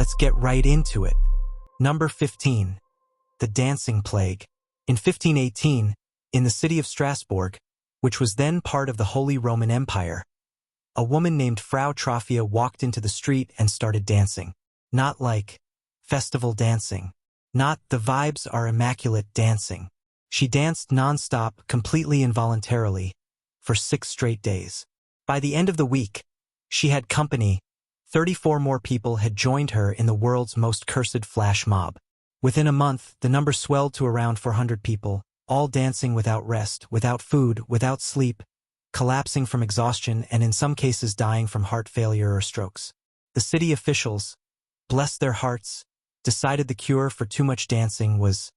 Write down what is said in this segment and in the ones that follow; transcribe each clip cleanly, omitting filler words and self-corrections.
Let's get right into it. Number 15. The Dancing Plague. In 1518, in the city of Strasbourg, which was then part of the Holy Roman Empire, a woman named Frau Trophia walked into the street and started dancing. Not like festival dancing. Not the vibes are immaculate dancing. She danced non-stop, completely involuntarily, for 6 straight days. By the end of the week, she had company. 34 more people had joined her in the world's most cursed flash mob. Within a month, the number swelled to around 400 people, all dancing without rest, without food, without sleep, collapsing from exhaustion and in some cases dying from heart failure or strokes. The city officials, bless their hearts, decided the cure for too much dancing was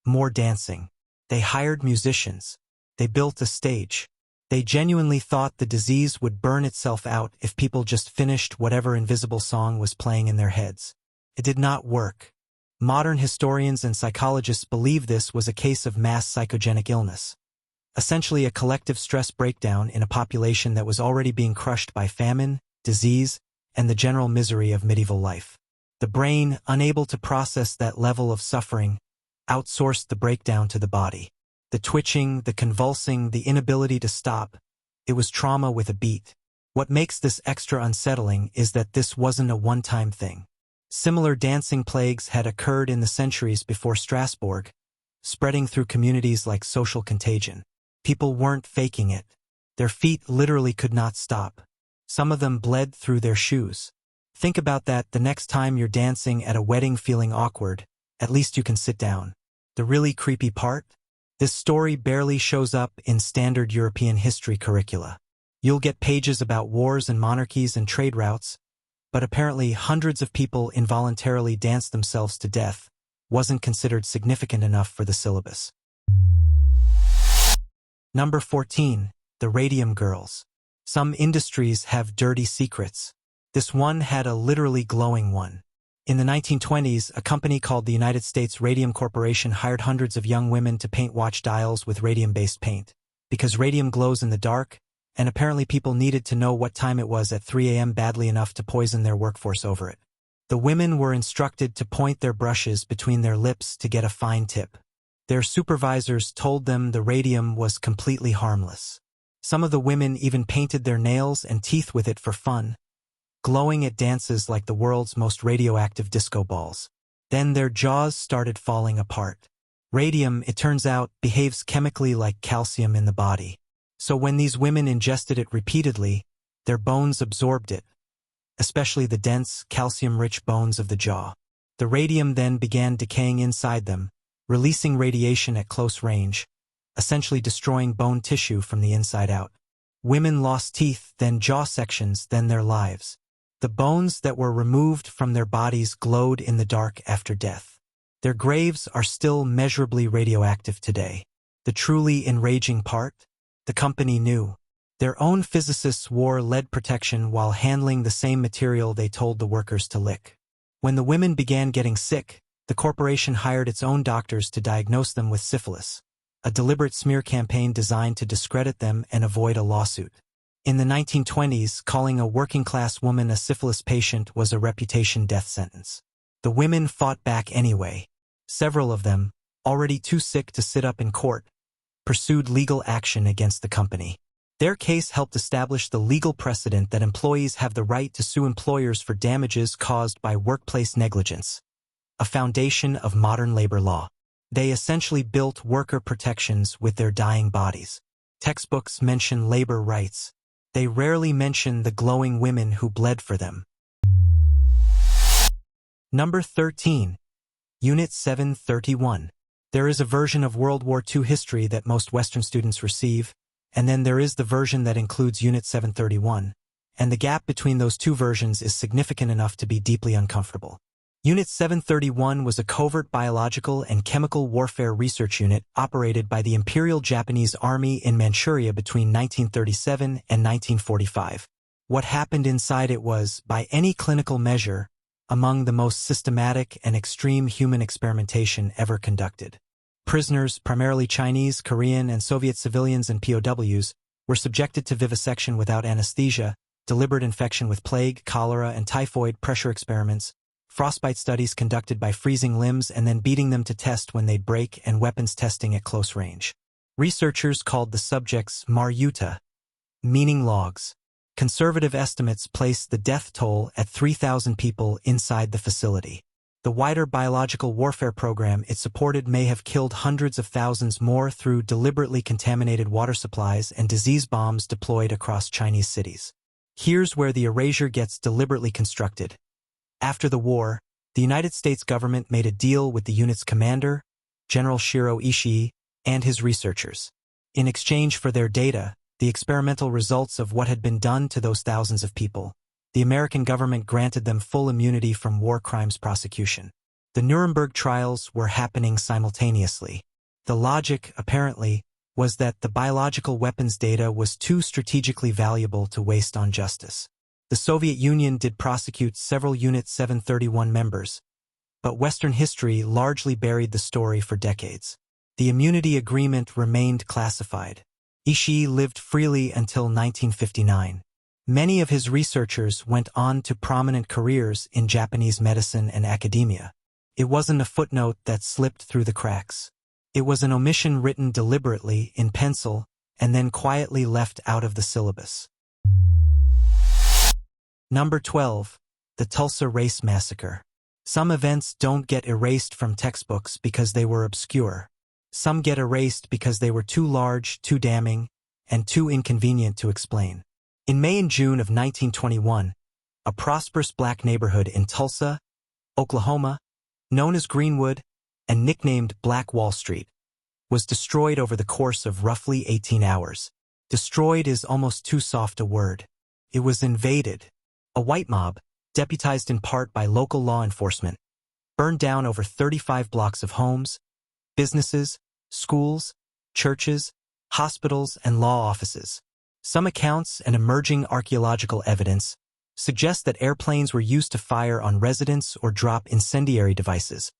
more dancing. They hired musicians. They built a stage. They genuinely thought the disease would burn itself out if people just finished whatever invisible song was playing in their heads. It did not work. Modern historians and psychologists believe this was a case of mass psychogenic illness, essentially a collective stress breakdown in a population that was already being crushed by famine, disease, and the general misery of medieval life. The brain, unable to process that level of suffering, outsourced the breakdown to the body. The twitching, the convulsing, the inability to stop. It was trauma with a beat. What makes this extra unsettling is that this wasn't a one-time thing. Similar dancing plagues had occurred in the centuries before Strasbourg, spreading through communities like social contagion. People weren't faking it. Their feet literally could not stop. Some of them bled through their shoes. Think about that the next time you're dancing at a wedding feeling awkward. At least you can sit down. The really creepy part? This story barely shows up in standard European history curricula. You'll get pages about wars and monarchies and trade routes, but apparently hundreds of people involuntarily danced themselves to death wasn't considered significant enough for the syllabus. Number 14. The Radium Girls. Some industries have dirty secrets. This one had a literally glowing one. In the 1920s, a company called the United States Radium Corporation hired hundreds of young women to paint watch dials with radium-based paint. Because radium glows in the dark, and apparently people needed to know what time it was at 3 a.m. badly enough to poison their workforce over it. The women were instructed to point their brushes between their lips to get a fine tip. Their supervisors told them the radium was completely harmless. Some of the women even painted their nails and teeth with it for fun, glowing at dances like the world's most radioactive disco balls. Then their jaws started falling apart. Radium, it turns out, behaves chemically like calcium in the body. So when these women ingested it repeatedly, their bones absorbed it, especially the dense, calcium-rich bones of the jaw. The radium then began decaying inside them, releasing radiation at close range, essentially destroying bone tissue from the inside out. Women lost teeth, then jaw sections, then their lives. The bones that were removed from their bodies glowed in the dark after death. Their graves are still measurably radioactive today. The truly enraging part? The company knew. Their own physicists wore lead protection while handling the same material they told the workers to lick. When the women began getting sick, the corporation hired its own doctors to diagnose them with syphilis, a deliberate smear campaign designed to discredit them and avoid a lawsuit. In the 1920s, calling a working-class woman a syphilis patient was a reputation death sentence. The women fought back anyway. Several of them, already too sick to sit up in court, pursued legal action against the company. Their case helped establish the legal precedent that employees have the right to sue employers for damages caused by workplace negligence, a foundation of modern labor law. They essentially built worker protections with their dying bodies. Textbooks mention labor rights. They rarely mention the glowing women who bled for them. Number 13. Unit 731. There is a version of World War II history that most Western students receive, and then there is the version that includes Unit 731, and the gap between those two versions is significant enough to be deeply uncomfortable. Unit 731 was a covert biological and chemical warfare research unit operated by the Imperial Japanese Army in Manchuria between 1937 and 1945. What happened inside it was, by any clinical measure, among the most systematic and extreme human experimentation ever conducted. Prisoners, primarily Chinese, Korean, and Soviet civilians and POWs, were subjected to vivisection without anesthesia, deliberate infection with plague, cholera, and typhoid, pressure experiments, frostbite studies conducted by freezing limbs and then beating them to test when they'd break, and weapons testing at close range. Researchers called the subjects Maryuta, meaning logs. Conservative estimates placed the death toll at 3,000 people inside the facility. The wider biological warfare program it supported may have killed hundreds of thousands more through deliberately contaminated water supplies and disease bombs deployed across Chinese cities. Here's where the erasure gets deliberately constructed. After the war, the United States government made a deal with the unit's commander, General Shiro Ishii, and his researchers. In exchange for their data, the experimental results of what had been done to those thousands of people, the American government granted them full immunity from war crimes prosecution. The Nuremberg trials were happening simultaneously. The logic, apparently, was that the biological weapons data was too strategically valuable to waste on justice. The Soviet Union did prosecute several Unit 731 members, but Western history largely buried the story for decades. The immunity agreement remained classified. Ishii lived freely until 1959. Many of his researchers went on to prominent careers in Japanese medicine and academia. It wasn't a footnote that slipped through the cracks. It was an omission written deliberately in pencil and then quietly left out of the syllabus. Number 12. The Tulsa Race Massacre. Some events don't get erased from textbooks because they were obscure. Some get erased because they were too large, too damning, and too inconvenient to explain. In May and June of 1921, a prosperous black neighborhood in Tulsa, Oklahoma, known as Greenwood and nicknamed Black Wall Street, was destroyed over the course of roughly 18 hours. Destroyed is almost too soft a word. It was invaded. A white mob, deputized in part by local law enforcement, burned down over 35 blocks of homes, businesses, schools, churches, hospitals, and law offices. Some accounts and emerging archaeological evidence suggest that airplanes were used to fire on residents or drop incendiary devices,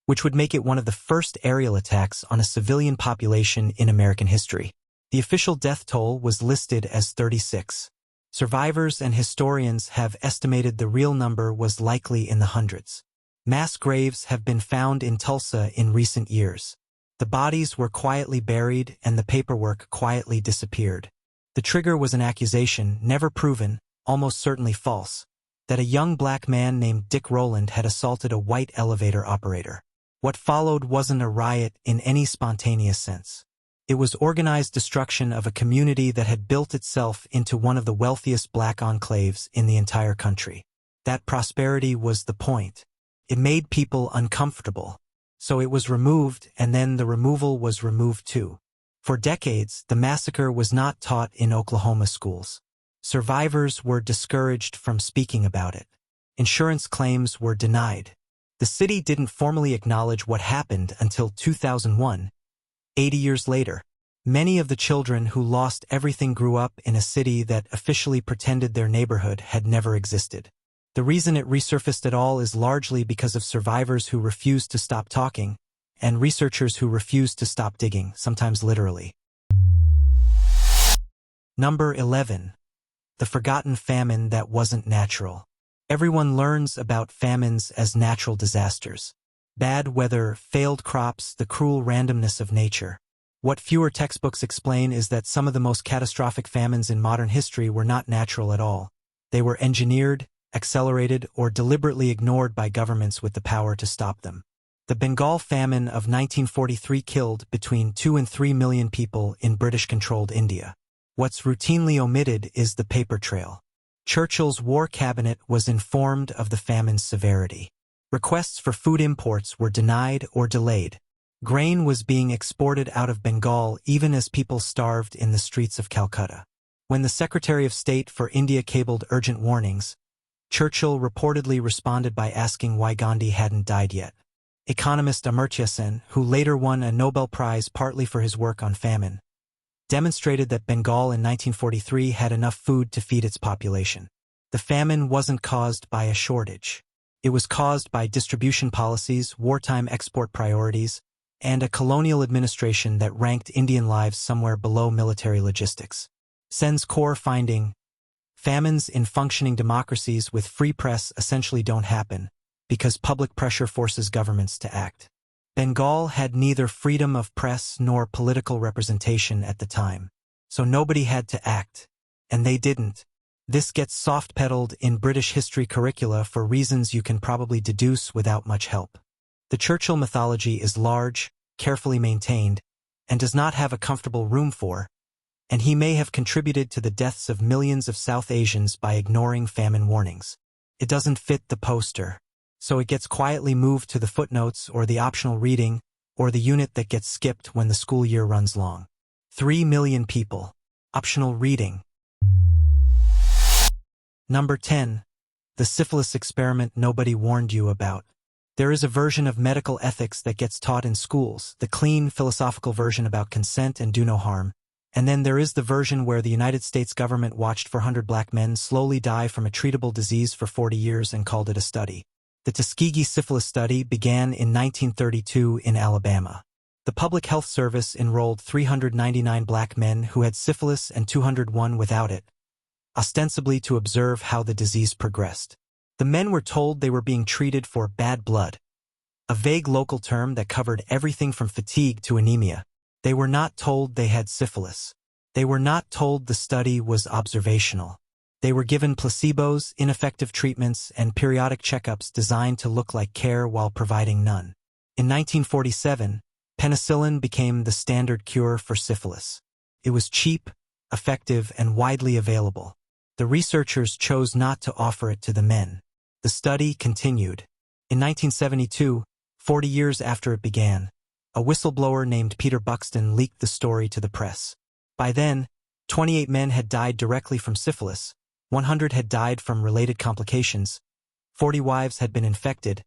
which would make it one of the first aerial attacks on a civilian population in American history. The official death toll was listed as 36. Survivors and historians have estimated the real number was likely in the hundreds. Mass graves have been found in Tulsa in recent years. The bodies were quietly buried and the paperwork quietly disappeared. The trigger was an accusation, never proven, almost certainly false, that a young black man named Dick Rowland had assaulted a white elevator operator. What followed wasn't a riot in any spontaneous sense. It was organized destruction of a community that had built itself into one of the wealthiest black enclaves in the entire country. That prosperity was the point. It made people uncomfortable. So it was removed, and then the removal was removed too. For decades, the massacre was not taught in Oklahoma schools. Survivors were discouraged from speaking about it. Insurance claims were denied. The city didn't formally acknowledge what happened until 2001, 80 years later. Many of the children who lost everything grew up in a city that officially pretended their neighborhood had never existed. The reason it resurfaced at all is largely because of survivors who refused to stop talking, and researchers who refused to stop digging, sometimes literally. Number 11. The Forgotten Famine That Wasn't Natural. Everyone learns about famines as natural disasters. Bad weather, failed crops, the cruel randomness of nature. What fewer textbooks explain is that some of the most catastrophic famines in modern history were not natural at all. They were engineered, accelerated, or deliberately ignored by governments with the power to stop them. The Bengal famine of 1943 killed between 2 and 3 million people in British-controlled India. What's routinely omitted is the paper trail. Churchill's war cabinet was informed of the famine's severity. Requests for food imports were denied or delayed. Grain was being exported out of Bengal even as people starved in the streets of Calcutta. When the Secretary of State for India cabled urgent warnings, Churchill reportedly responded by asking why Gandhi hadn't died yet. Economist Amartya Sen, who later won a Nobel Prize partly for his work on famine, demonstrated that Bengal in 1943 had enough food to feed its population. The famine wasn't caused by a shortage. It was caused by distribution policies, wartime export priorities, and a colonial administration that ranked Indian lives somewhere below military logistics. Sen's core finding: famines in functioning democracies with free press essentially don't happen, because public pressure forces governments to act. Bengal had neither freedom of press nor political representation at the time, so nobody had to act, and they didn't. This gets soft-pedaled in British history curricula for reasons you can probably deduce without much help. The Churchill mythology is large, carefully maintained, and does not have a comfortable room for, and he may have contributed to the deaths of millions of South Asians by ignoring famine warnings. It doesn't fit the poster, so it gets quietly moved to the footnotes or the optional reading, or the unit that gets skipped when the school year runs long. 3 million people. Optional reading. Number 10. The syphilis experiment nobody warned you about. There is a version of medical ethics that gets taught in schools, the clean, philosophical version about consent and do no harm, and then there is the version where the United States government watched 400 black men slowly die from a treatable disease for 40 years and called it a study. The Tuskegee Syphilis Study began in 1932 in Alabama. The Public Health Service enrolled 399 black men who had syphilis and 201 without it, ostensibly to observe how the disease progressed. The men were told they were being treated for bad blood, a vague local term that covered everything from fatigue to anemia. They were not told they had syphilis. They were not told the study was observational. They were given placebos, ineffective treatments, and periodic checkups designed to look like care while providing none. In 1947, penicillin became the standard cure for syphilis. It was cheap, effective, and widely available. The researchers chose not to offer it to the men. The study continued. In 1972, 40 years after it began, a whistleblower named Peter Buxton leaked the story to the press. By then, 28 men had died directly from syphilis, 100 had died from related complications, 40 wives had been infected,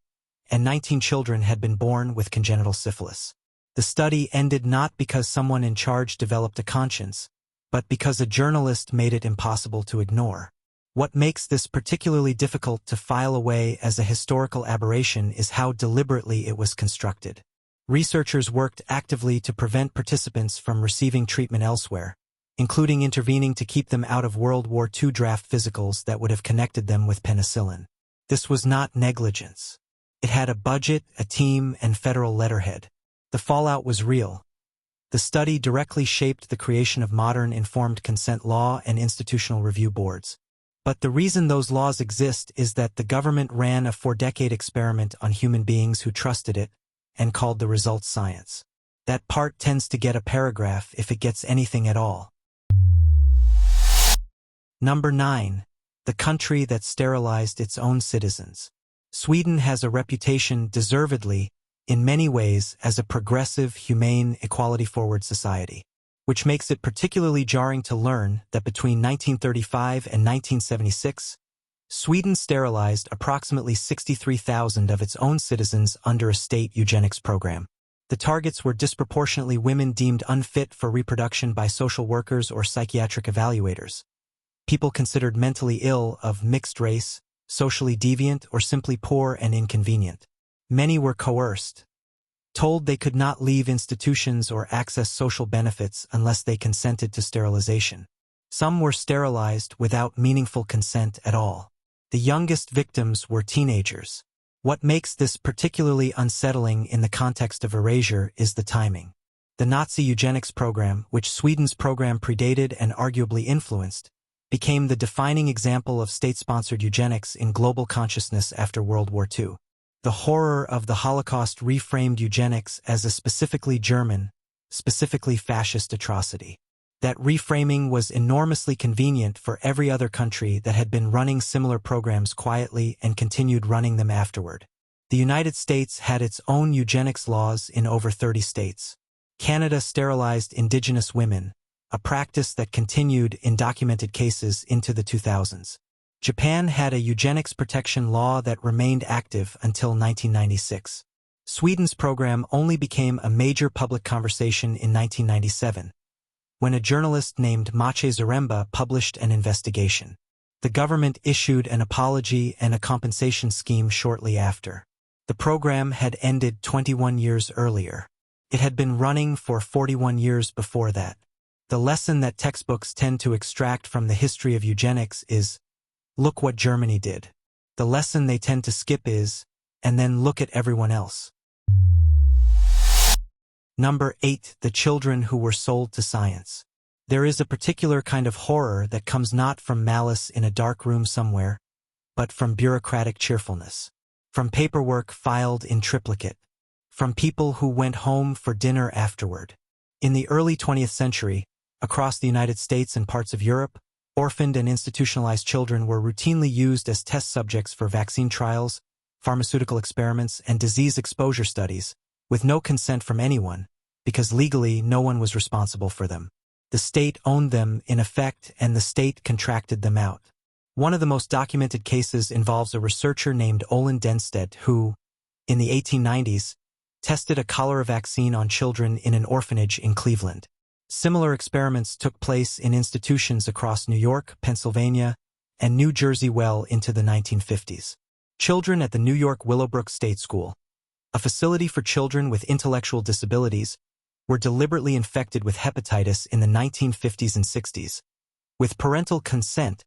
and 19 children had been born with congenital syphilis. The study ended not because someone in charge developed a conscience, but because a journalist made it impossible to ignore. What makes this particularly difficult to file away as a historical aberration is how deliberately it was constructed. Researchers worked actively to prevent participants from receiving treatment elsewhere, including intervening to keep them out of World War II draft physicals that would have connected them with penicillin. This was not negligence. It had a budget, a team, and federal letterhead. The fallout was real. The study directly shaped the creation of modern informed consent law and institutional review boards. But the reason those laws exist is that the government ran a 4-decade experiment on human beings who trusted it and called the results science. That part tends to get a paragraph if it gets anything at all. Number 9. The country that sterilized its own citizens. Sweden has a reputation, deservedly, in many ways as a progressive, humane, equality-forward society, which makes it particularly jarring to learn that between 1935 and 1976, Sweden sterilized approximately 63,000 of its own citizens under a state eugenics program. The targets were disproportionately women deemed unfit for reproduction by social workers or psychiatric evaluators, people considered mentally ill, of mixed race, socially deviant, or simply poor and inconvenient. Many were coerced, told they could not leave institutions or access social benefits unless they consented to sterilization. Some were sterilized without meaningful consent at all. The youngest victims were teenagers. What makes this particularly unsettling in the context of erasure is the timing. The Nazi eugenics program, which Sweden's program predated and arguably influenced, became the defining example of state-sponsored eugenics in global consciousness after World War II. The horror of the Holocaust reframed eugenics as a specifically German, specifically fascist atrocity. That reframing was enormously convenient for every other country that had been running similar programs quietly and continued running them afterward. The United States had its own eugenics laws in over 30 states. Canada sterilized indigenous women, a practice that continued in documented cases into the 2000s. Japan had a eugenics protection law that remained active until 1996. Sweden's program only became a major public conversation in 1997, when a journalist named Maciej Zaremba published an investigation. The government issued an apology and a compensation scheme shortly after. The program had ended 21 years earlier. It had been running for 41 years before that. The lesson that textbooks tend to extract from the history of eugenics is, look what Germany did. The lesson they tend to skip is, and then look at everyone else. Number 8. The children who were sold to science. There is a particular kind of horror that comes not from malice in a dark room somewhere, but from bureaucratic cheerfulness. From paperwork filed in triplicate. From people who went home for dinner afterward. In the early 20th century, across the United States and parts of Europe, orphaned and institutionalized children were routinely used as test subjects for vaccine trials, pharmaceutical experiments, and disease exposure studies, with no consent from anyone, because legally no one was responsible for them. The state owned them, in effect, and the state contracted them out. One of the most documented cases involves a researcher named Olin Denstedt who, in the 1890s, tested a cholera vaccine on children in an orphanage in Cleveland. Similar experiments took place in institutions across New York, Pennsylvania, and New Jersey well into the 1950s. Children at the New York Willowbrook State School, a facility for children with intellectual disabilities, were deliberately infected with hepatitis in the 1950s and 60s, with parental consent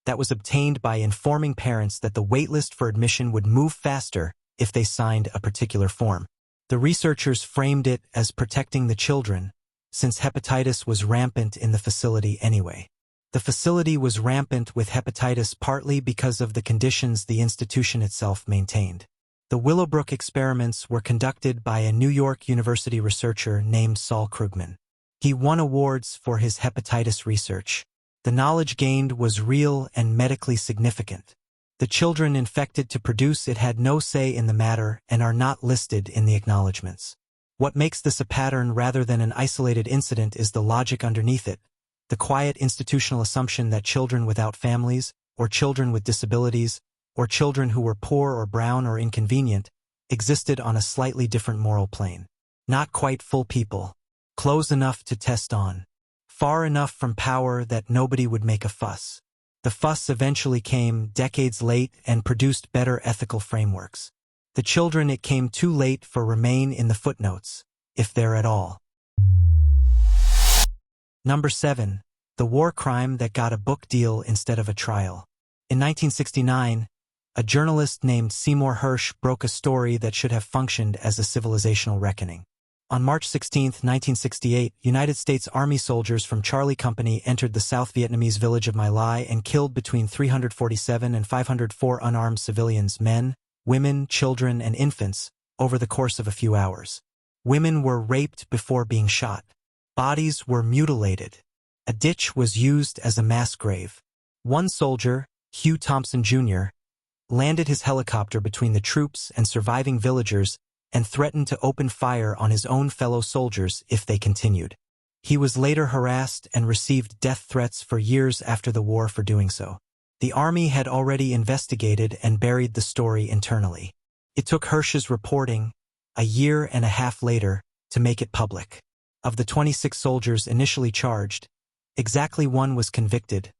that was obtained by informing parents that the waitlist for admission would move faster if they signed a particular form. The researchers framed it as protecting the children, since hepatitis was rampant in the facility anyway. The facility was rampant with hepatitis partly because of the conditions the institution itself maintained. The Willowbrook experiments were conducted by a New York University researcher named Saul Krugman. He won awards for his hepatitis research. The knowledge gained was real and medically significant. The children infected to produce it had no say in the matter and are not listed in the acknowledgments. What makes this a pattern rather than an isolated incident is the logic underneath it, the quiet institutional assumption that children without families, or children with disabilities, or children who were poor or brown or inconvenient, existed on a slightly different moral plane. Not quite full people. Close enough to test on. Far enough from power that nobody would make a fuss. The fuss eventually came decades late and produced better ethical frameworks. The children it came too late for remain in the footnotes, if there at all. Number 7. The war crime that got a book deal instead of a trial. In 1969, a journalist named Seymour Hersh broke a story that should have functioned as a civilizational reckoning. On March 16, 1968, United States Army soldiers from Charlie Company entered the South Vietnamese village of My Lai and killed between 347 and 504 unarmed civilians, men, women, children, and infants, over the course of a few hours. Women were raped before being shot. Bodies were mutilated. A ditch was used as a mass grave. One soldier, Hugh Thompson Jr., landed his helicopter between the troops and surviving villagers and threatened to open fire on his own fellow soldiers if they continued. He was later harassed and received death threats for years after the war for doing so. The Army had already investigated and buried the story internally. It took Hersh's reporting, a year and a half later, to make it public. Of the 26 soldiers initially charged, exactly one was convicted,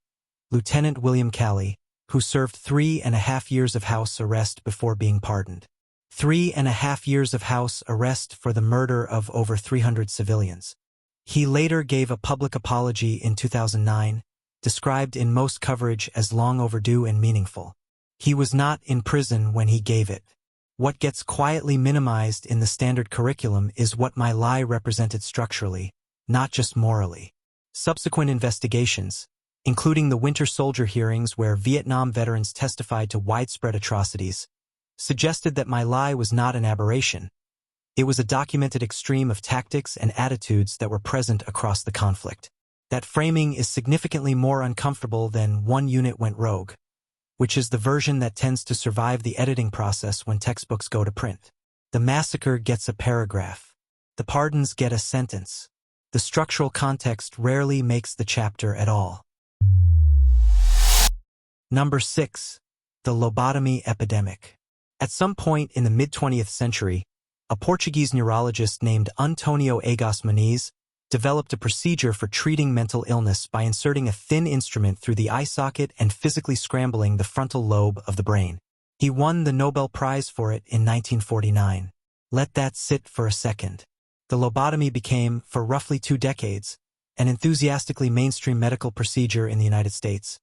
Lieutenant William Calley, who served 3.5 years of house arrest before being pardoned. 3.5 years of house arrest for the murder of over 300 civilians. He later gave a public apology in 2009, described in most coverage as long overdue and meaningful. He was not in prison when he gave it. What gets quietly minimized in the standard curriculum is what My Lai represented structurally, not just morally. Subsequent investigations, including the Winter Soldier hearings where Vietnam veterans testified to widespread atrocities, suggested that My Lai was not an aberration. It was a documented extreme of tactics and attitudes that were present across the conflict. That framing is significantly more uncomfortable than one unit went rogue, which is the version that tends to survive the editing process when textbooks go to print. The massacre gets a paragraph. The pardons get a sentence. The structural context rarely makes the chapter at all. Number 6. The Lobotomy Epidemic. At some point in the mid-20th century, a Portuguese neurologist named Antonio Egas Muniz developed a procedure for treating mental illness by inserting a thin instrument through the eye socket and physically scrambling the frontal lobe of the brain. He won the Nobel Prize for it in 1949. Let that sit for a second. The lobotomy became, for roughly 2 decades, an enthusiastically mainstream medical procedure in the United States,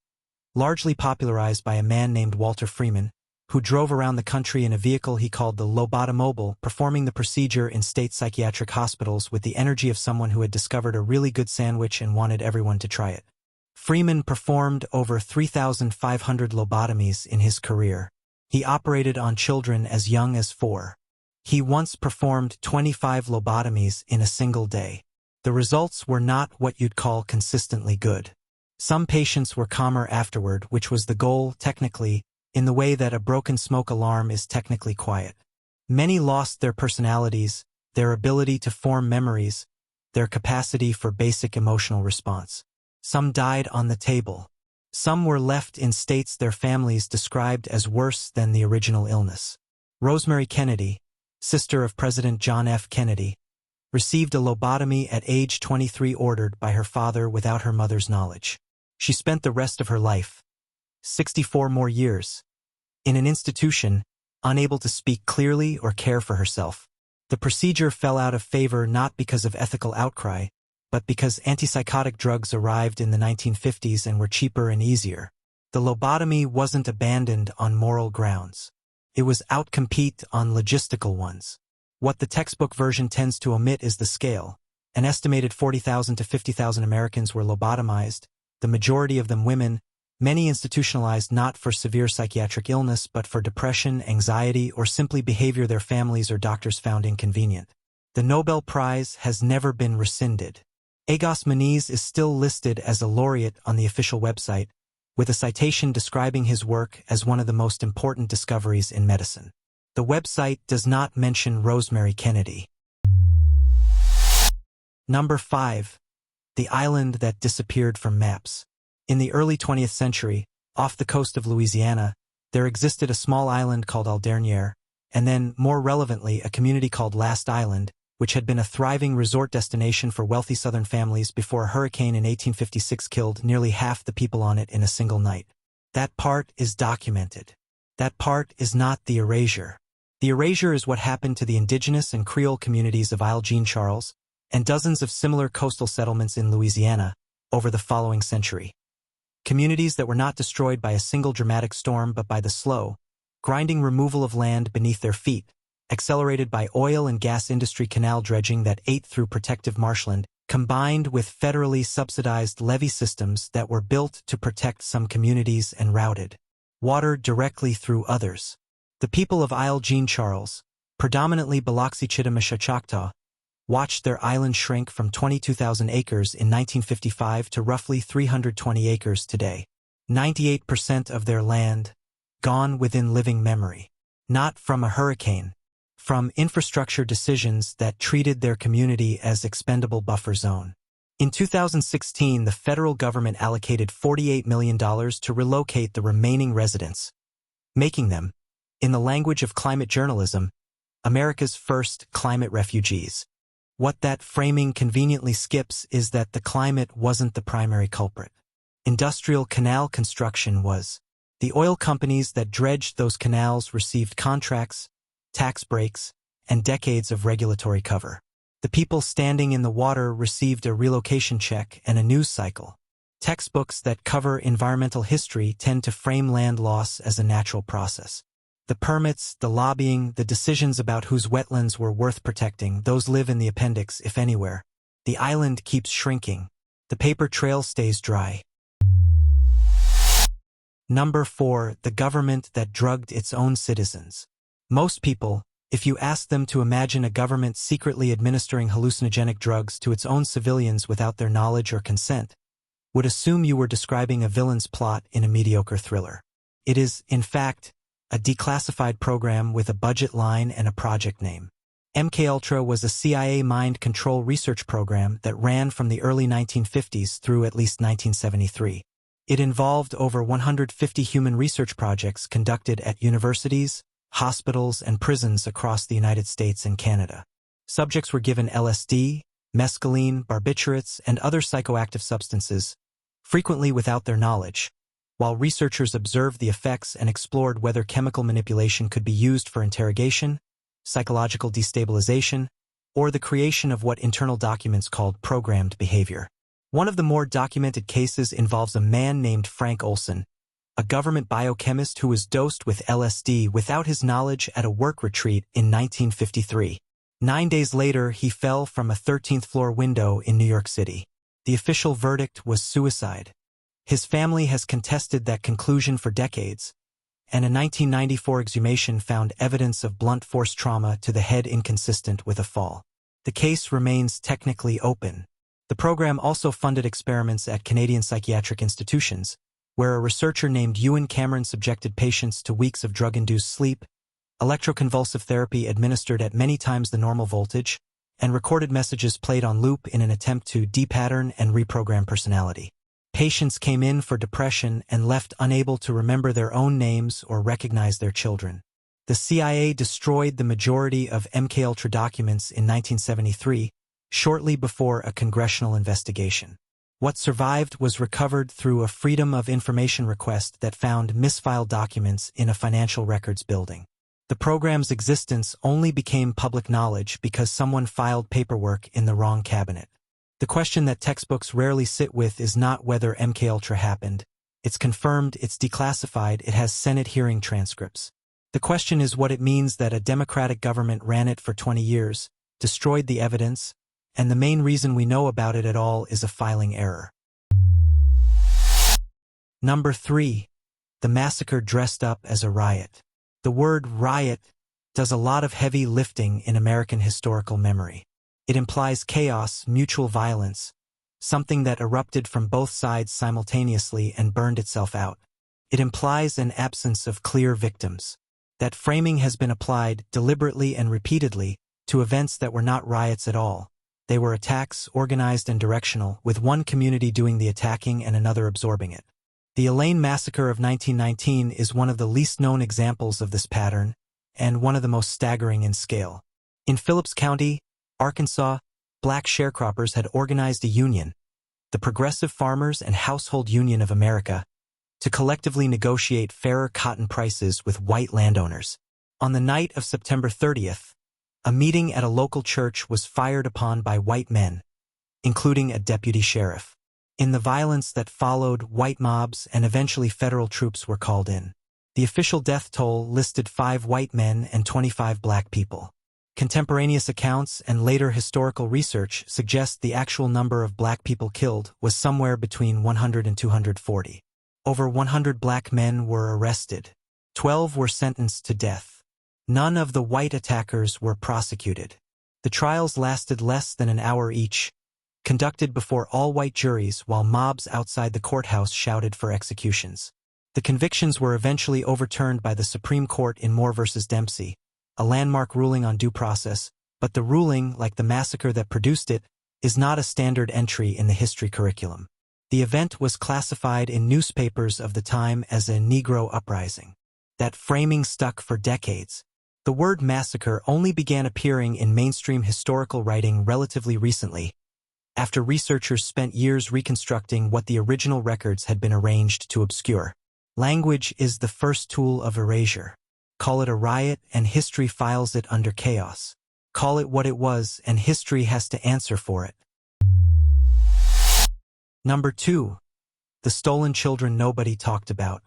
largely popularized by a man named Walter Freeman, who drove around the country in a vehicle he called the Lobotomy, performing the procedure in state psychiatric hospitals with the energy of someone who had discovered a really good sandwich and wanted everyone to try it. Freeman performed over 3,500 lobotomies in his career. He operated on children as young as 4. He once performed 25 lobotomies in a single day. The results were not what you'd call consistently good. Some patients were calmer afterward, which was the goal, technically, in the way that a broken smoke alarm is technically quiet. Many lost their personalities, their ability to form memories, their capacity for basic emotional response. Some died on the table. Some were left in states their families described as worse than the original illness. Rosemary Kennedy, sister of President John F. Kennedy, received a lobotomy at age 23 ordered by her father without her mother's knowledge. She spent the rest of her life, 64 more years, in an institution, unable to speak clearly or care for herself. The procedure fell out of favor not because of ethical outcry, but because antipsychotic drugs arrived in the 1950s and were cheaper and easier. The lobotomy wasn't abandoned on moral grounds. It was outcompete on logistical ones. What the textbook version tends to omit is the scale. An estimated 40,000 to 50,000 Americans were lobotomized, the majority of them women, many institutionalized not for severe psychiatric illness but for depression, anxiety, or simply behavior their families or doctors found inconvenient. The Nobel Prize has never been rescinded. Agos Moniz is still listed as a laureate on the official website, with a citation describing his work as one of the most important discoveries in medicine. The website does not mention Rosemary Kennedy. Number 5. The island that disappeared from maps. In the early 20th century, off the coast of Louisiana, there existed a small island called Alderniere, and then, more relevantly, a community called Last Island, which had been a thriving resort destination for wealthy Southern families before a hurricane in 1856 killed nearly half the people on it in a single night. That part is documented. That part is not the erasure. The erasure is what happened to the indigenous and Creole communities of Isle Jean Charles and dozens of similar coastal settlements in Louisiana over the following century. Communities that were not destroyed by a single dramatic storm but by the slow, grinding removal of land beneath their feet, accelerated by oil and gas industry canal dredging that ate through protective marshland, combined with federally subsidized levee systems that were built to protect some communities and routed water directly through others. The people of Isle Jean Charles, predominantly Biloxi Chittamash Choctaw, watched their island shrink from 22,000 acres in 1955 to roughly 320 acres today. 98% of their land gone within living memory. Not from a hurricane, from infrastructure decisions that treated their community as expendable buffer zone. In 2016, the federal government allocated $48 million to relocate the remaining residents, making them, in the language of climate journalism, America's first climate refugees. What that framing conveniently skips is that the climate wasn't the primary culprit. Industrial canal construction was. The oil companies that dredged those canals received contracts, tax breaks, and decades of regulatory cover. The people standing in the water received a relocation check and a news cycle. Textbooks that cover environmental history tend to frame land loss as a natural process. The permits, the lobbying, the decisions about whose wetlands were worth protecting, those live in the appendix, if anywhere. The island keeps shrinking. The paper trail stays dry. Number 4. The government that drugged its own citizens. Most people, if you ask them to imagine a government secretly administering hallucinogenic drugs to its own civilians without their knowledge or consent, would assume you were describing a villain's plot in a mediocre thriller. It is, in fact, a declassified program with a budget line and a project name. MKUltra was a CIA mind control research program that ran from the early 1950s through at least 1973. It involved over 150 human research projects conducted at universities, hospitals, and prisons across the United States and Canada. Subjects were given LSD, mescaline, barbiturates, and other psychoactive substances, frequently without their knowledge, while researchers observed the effects and explored whether chemical manipulation could be used for interrogation, psychological destabilization, or the creation of what internal documents called programmed behavior. One of the more documented cases involves a man named Frank Olson, a government biochemist who was dosed with LSD without his knowledge at a work retreat in 1953. 9 days later, he fell from a 13th-floor window in New York City. The official verdict was suicide. His family has contested that conclusion for decades, and a 1994 exhumation found evidence of blunt force trauma to the head inconsistent with a fall. The case remains technically open. The program also funded experiments at Canadian psychiatric institutions, where a researcher named Ewan Cameron subjected patients to weeks of drug-induced sleep, electroconvulsive therapy administered at many times the normal voltage, and recorded messages played on loop in an attempt to depattern and reprogram personality. Patients came in for depression and left unable to remember their own names or recognize their children. The CIA destroyed the majority of MKUltra documents in 1973, shortly before a congressional investigation. What survived was recovered through a Freedom of Information request that found misfiled documents in a financial records building. The program's existence only became public knowledge because someone filed paperwork in the wrong cabinet. The question that textbooks rarely sit with is not whether MKUltra happened. It's confirmed, it's declassified, it has Senate hearing transcripts. The question is what it means that a democratic government ran it for 20 years, destroyed the evidence, and the main reason we know about it at all is a filing error. Number 3. The massacre dressed up as a riot. The word riot does a lot of heavy lifting in American historical memory. It implies chaos, mutual violence, something that erupted from both sides simultaneously and burned itself out. It implies an absence of clear victims. That framing has been applied deliberately and repeatedly to events that were not riots at all. They were attacks, organized and directional, with one community doing the attacking and another absorbing it. The Elaine Massacre of 1919 is one of the least known examples of this pattern, and one of the most staggering in scale. In Phillips County, Arkansas, black sharecroppers had organized a union, the Progressive Farmers and Household Union of America, to collectively negotiate fairer cotton prices with white landowners. On the night of September 30th, a meeting at a local church was fired upon by white men, including a deputy sheriff. In the violence that followed, white mobs and eventually federal troops were called in. The official death toll listed 5 white men and 25 black people. Contemporaneous accounts and later historical research suggest the actual number of black people killed was somewhere between 100 and 240. Over 100 black men were arrested. 12 were sentenced to death. None of the white attackers were prosecuted. The trials lasted less than an hour each, conducted before all-white juries while mobs outside the courthouse shouted for executions. The convictions were eventually overturned by the Supreme Court in Moore v. Dempsey, a landmark ruling on due process, but the ruling, like the massacre that produced it, is not a standard entry in the history curriculum. The event was classified in newspapers of the time as a Negro uprising. That framing stuck for decades. The word massacre only began appearing in mainstream historical writing relatively recently, after researchers spent years reconstructing what the original records had been arranged to obscure. Language is the first tool of erasure. Call it a riot and history files it under chaos. Call it what it was and history has to answer for it. Number 2. The stolen children nobody talked about.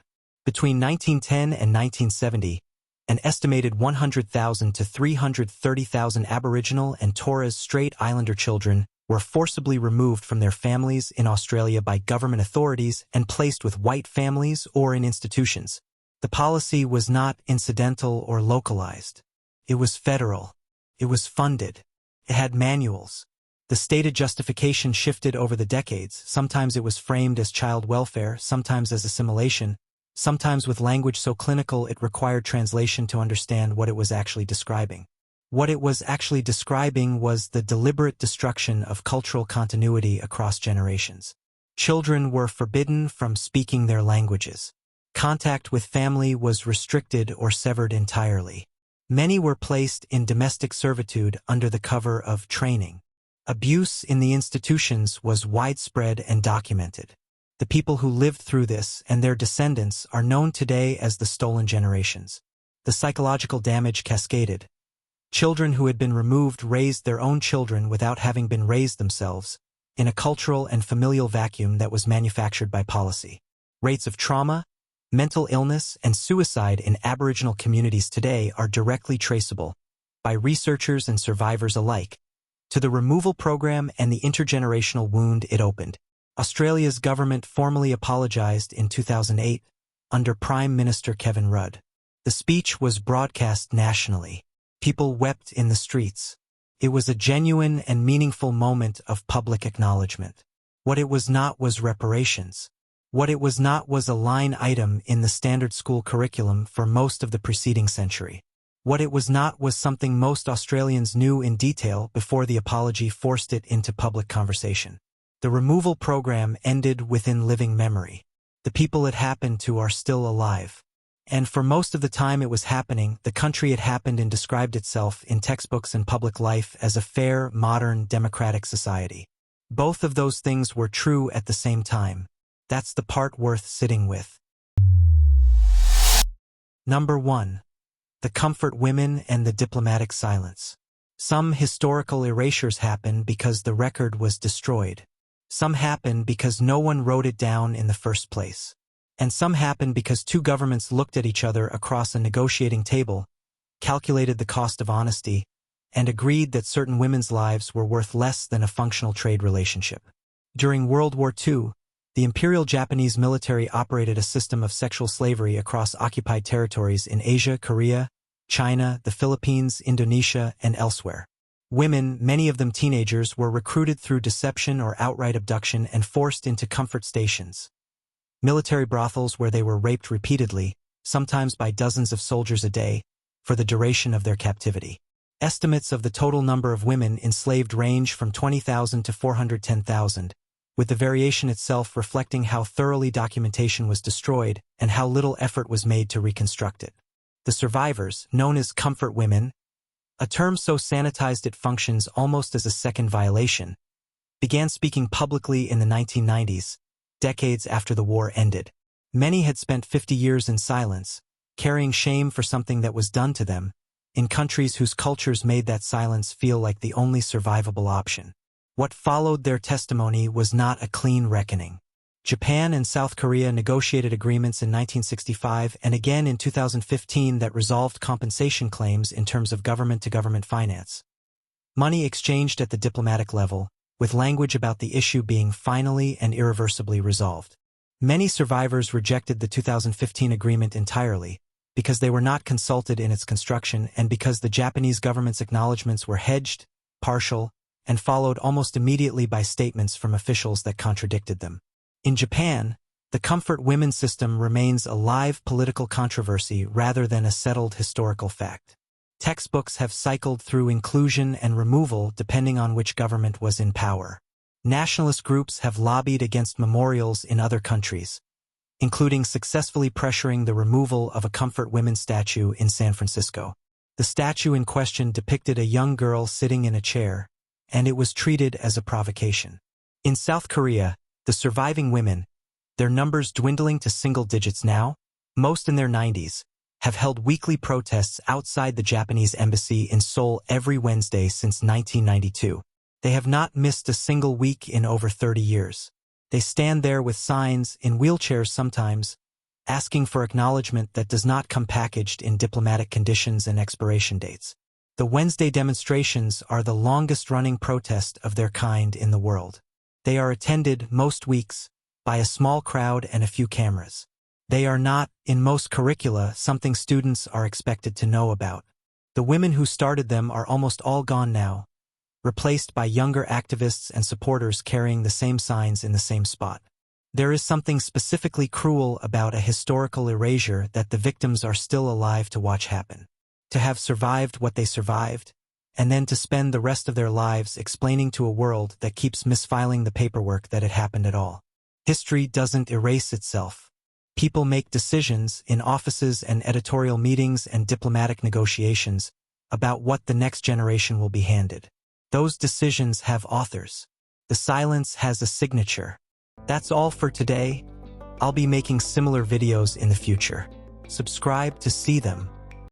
Between 1910 and 1970, an estimated 100,000 to 330,000 Aboriginal and Torres Strait Islander children were forcibly removed from their families in Australia by government authorities and placed with white families or in institutions. The policy was not incidental or localized. It was federal. It was funded. It had manuals. The stated justification shifted over the decades. Sometimes it was framed as child welfare, sometimes as assimilation, sometimes with language so clinical it required translation to understand what it was actually describing. What it was actually describing was the deliberate destruction of cultural continuity across generations. Children were forbidden from speaking their languages. Contact with family was restricted or severed entirely. Many were placed in domestic servitude under the cover of training. Abuse in the institutions was widespread and documented. The people who lived through this and their descendants are known today as the stolen generations. The psychological damage cascaded. Children who had been removed raised their own children without having been raised themselves, in a cultural and familial vacuum that was manufactured by policy. Rates of trauma, Mental illness and suicide in Aboriginal communities today are directly traceable, by researchers and survivors alike, to the removal program and the intergenerational wound it opened. Australia's government formally apologized in 2008 under Prime Minister Kevin Rudd. The speech was broadcast nationally. People wept in the streets. It was a genuine and meaningful moment of public acknowledgement. What it was not was reparations. What it was not was a line item in the standard school curriculum for most of the preceding century. What it was not was something most Australians knew in detail before the apology forced it into public conversation. The removal program ended within living memory. The people it happened to are still alive. And for most of the time it was happening, the country it happened in described itself in textbooks and public life as a fair, modern, democratic society. Both of those things were true at the same time. That's the part worth sitting with. Number 1. The comfort women and the diplomatic silence. Some historical erasures happen because the record was destroyed. Some happen because no one wrote it down in the first place. And some happen because two governments looked at each other across a negotiating table, calculated the cost of honesty, and agreed that certain women's lives were worth less than a functional trade relationship. During World War II, the Imperial Japanese military operated a system of sexual slavery across occupied territories in Asia, Korea, China, the Philippines, Indonesia, and elsewhere. Women, many of them teenagers, were recruited through deception or outright abduction and forced into comfort stations, military brothels where they were raped repeatedly, sometimes by dozens of soldiers a day, for the duration of their captivity. Estimates of the total number of women enslaved range from 20,000 to 410,000, with the variation itself reflecting how thoroughly documentation was destroyed and how little effort was made to reconstruct it. The survivors, known as comfort women, a term so sanitized it functions almost as a second violation, began speaking publicly in the 1990s, decades after the war ended. Many had spent 50 years in silence, carrying shame for something that was done to them, in countries whose cultures made that silence feel like the only survivable option. What followed their testimony was not a clean reckoning. Japan and South Korea negotiated agreements in 1965 and again in 2015 that resolved compensation claims in terms of government-to-government finance. Money exchanged at the diplomatic level, with language about the issue being finally and irreversibly resolved. Many survivors rejected the 2015 agreement entirely, because they were not consulted in its construction and because the Japanese government's acknowledgments were hedged, partial, and followed almost immediately by statements from officials that contradicted them. In Japan, the comfort women system remains a live political controversy rather than a settled historical fact. Textbooks have cycled through inclusion and removal depending on which government was in power. Nationalist groups have lobbied against memorials in other countries, including successfully pressuring the removal of a comfort women statue in San Francisco. The statue in question depicted a young girl sitting in a chair, and it was treated as a provocation. In South Korea, the surviving women, their numbers dwindling to single digits now, most in their 90s, have held weekly protests outside the Japanese embassy in Seoul every Wednesday since 1992. They have not missed a single week in over 30 years. They stand there with signs, in wheelchairs sometimes, asking for acknowledgement that does not come packaged in diplomatic conditions and expiration dates. The Wednesday demonstrations are the longest-running protest of their kind in the world. They are attended, most weeks, by a small crowd and a few cameras. They are not, in most curricula, something students are expected to know about. The women who started them are almost all gone now, replaced by younger activists and supporters carrying the same signs in the same spot. There is something specifically cruel about a historical erasure that the victims are still alive to watch happen. To have survived what they survived, and then to spend the rest of their lives explaining to a world that keeps misfiling the paperwork that it happened at all. History doesn't erase itself. People make decisions in offices and editorial meetings and diplomatic negotiations about what the next generation will be handed. Those decisions have authors. The silence has a signature. That's all for today. I'll be making similar videos in the future. Subscribe to see them.